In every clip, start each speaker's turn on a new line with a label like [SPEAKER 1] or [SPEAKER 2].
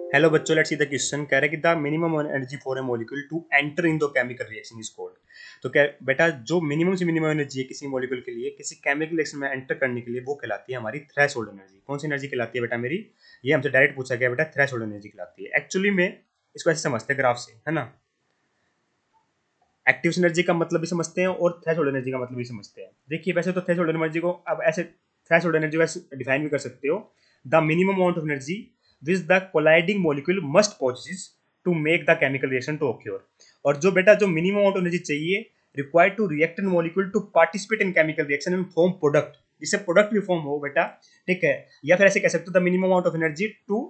[SPEAKER 1] Hello बच्चों, let's see the question. कह रहे कि the minimum energy for a molecule to enter in the chemical reaction is called. तो क्या बेटा, जो मिनिमम से मिनिमम एनर्जी है किसी मॉलिक्यूल के लिए किसी केमिकल रिएक्शन में एंटर करने के लिए, वो कहलाती है हमारी थ्रेशोल्ड एनर्जी। कौन सी एनर्जी कहलाती है बेटा मेरी? ये हमसे डायरेक्ट पूछा गया बेटा, थ्रेशोल्ड एनर्जी कहलाती है। एक्चुअली में इसको ऐसे समझते हैं ग्राफ से, है ना। एक्टिव एनर्जी का मतलब भी समझते हैं और थ्रेशोल्ड एनर्जी का मतलब भी समझते हैं। देखिए, वैसे तो थ्रेशोल्ड एनर्जी को अब ऐसे थ्रेशोल्ड एनर्जी को ऐसे डिफाइन भी कर सकते हो। The minimum amount of energy which the colliding molecule must possess to make the chemical reaction to occur. और जो बेटा जो मिनिमम अमाउंट ऑफ एनर्जी चाहिए required to reactant molecule to participate in chemical reaction and form product, जिससे product भी form हो बेटा। ठीक है, या फिर ऐसे कह सकते हो the minimum amount of energy to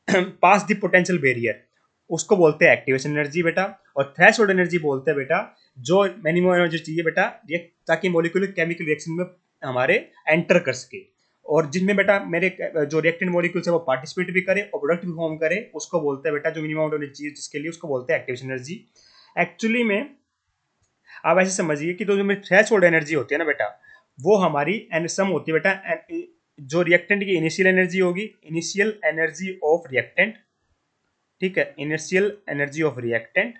[SPEAKER 1] pass the potential barrier, उसको बोलते हैं एक्टिवेशन एनर्जी बेटा। और थ्रेशोल्ड एनर्जी बोलते हैं बेटा जो मिनिमम एनर्जी चाहिए बेटा ताकि मॉलिक्यूल केमिकल रिएक्शन में हमारे एंटर कर सके, और जिसमें बेटा मेरे जो रिएक्टेंट मॉलिक्यूल्स है वो पार्टिसिपेट भी करे और प्रोडक्ट भी फॉर्म करे, उसको बोलते हैं बेटा जो मिनिमम एनर्जी चाहिए जिसके लिए, उसको बोलते हैं एक्टिवेशन एनर्जी। एक्चुअली में आप ऐसे समझिए कि तो जो मेरी थ्रेशोल्ड एनर्जी होती है ना बेटा, वो हमारी सम होती है बेटा जो रिएक्टेंट की इनिशियल एनर्जी होगी, इनिशियल एनर्जी ऑफ रिएक्टेंट। ठीक है, initial energy of reactant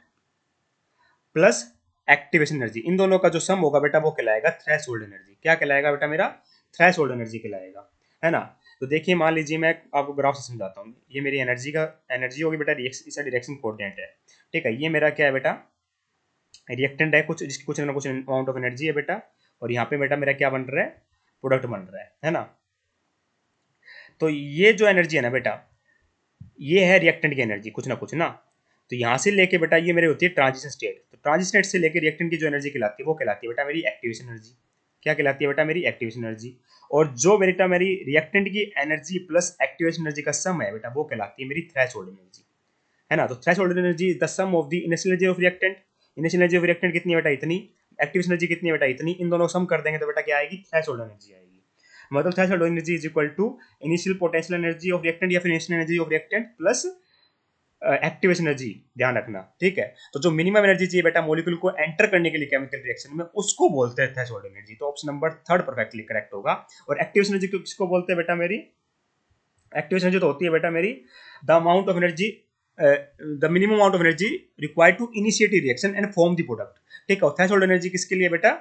[SPEAKER 1] plus activation energy, इन दोनों का जो सम होगा बेटा वो कहलाएगा थ्रेशोल्ड एनर्जी। क्या कहलाएगा बेटा मेरा? थ्रेशोल्ड एनर्जी कहलाएगा, है ना। तो देखिए, मान लीजिए मैं आपको ग्राफ से समझाता हूँ। ये मेरी एनर्जी का एनर्जी होगी बेटा, इसका डायरेक्शन कोऑर्डिनेट है। ठीक है, ये मेरा क्या है बेटा? रिएक्टेंट है कुछ, जिसकी कुछ ना कुछ अमाउंट ऑफ एनर्जी है बेटा। और यहाँ पे बेटा मेरा क्या बन रहा है? प्रोडक्ट बन रहा है ना। तो ये जो एनर्जी है ना बेटा, ये है रिएक्टेंट की एनर्जी कुछ ना कुछ ना। तो यहाँ से लेके बेटा ये मेरी होती है ट्रांजिशन स्टेट। तो ट्रांजिशन स्टेट से लेके रिएक्टेंट की जो एनर्जी कहलाती है वो कहलाती है बेटा मेरी एक्टिवेशन एनर्जी। क्या कहलाती है बेटा? मेरी एक्टिवेशन एनर्जी। और जो बेटा मेरी रिएक्टेंट की एनर्जी प्लस एक्टिवेशन एनर्जी का सम है बेटा, वो कहलाती है मेरी थ्रेशोल्ड एनर्जी, है ना। तो threshold energy is the sum of the initial energy of reactant. Initial energy of reactant कितनी है बेटा? इतनी। एक्टिवेशन एनर्जी कितनी है बेटा? इतनी। इन दोनों को सम कर देंगे तो बेटा क्या आएगी? थ्रेशोल्ड एनर्जी आएगी। मतलब threshold energy is equal to initial potential energy of reactant या फिर initial energy of reactant plus activation energy. ध्यान रखना, ठीक है। तो जो मिनिमम एनर्जी चाहिए बेटा मॉलिक्यूल को एंटर करने के लिए केमिकल रिएक्शन में, उसको बोलते हैं थ्रेशोल्ड एनर्जी। तो option number third perfectly correct होगा। और एक्टिवेशन एनर्जी किसको बोलते हैं बेटा मेरी? एक्टिवेशन एनर्जी तो होती है बेटा मेरी the amount of energy, the minimum amount of energy required to initiate reaction and form the product. ठीक है, थ्रेशोल्ड एनर्जी किसके लिए बेटा?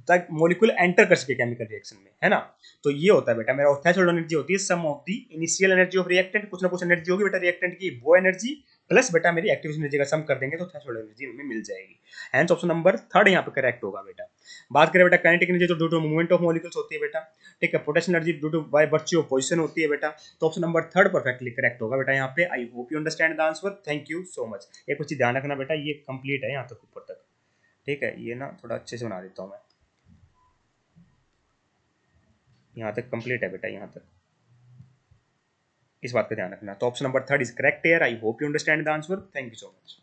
[SPEAKER 1] तक मॉलिक्यूल एंटर कर सके केमिकल रिएक्शन में, है ना। तो ये होता है बेटा मेरा। थ्रेशोल्ड एनर्जी होती है sum of the initial energy of reactant, कुछ ना कुछ एनर्जी होगी बेटा रिएक्टेंट की, वो एनर्जी प्लस बेटा मेरी एक्टिवेशन एनर्जी का सम कर देंगे तो थ्रेशोल्ड एनर्जी हमें मिल जाएगी। हेंस ऑप्शन नंबर थर्ड यहाँ पे करेक्ट होगा बेटा। बात करें बेटा काइनेटिक एनर्जी, तो due to movement of molecules होती है बेटा। ठीक है, potential energy due to by virtue of position होती है बेटा। तो option number third perfectly correct होगा बेटा यहाँ पे। I hope you understand the answer. Thank you so much. एक कुछ ध्यान रखना बेटा, ये कंप्लीट है यहाँ तक ऊपर तक। ठीक है, ये ना थोड़ा अच्छे से बना देता हूँ मैं। यहाँ तक कंप्लीट है बेटा, यहाँ तक इस बात का ध्यान रखना। तो option number third is correct here. I hope you understand the answer. Thank you so much.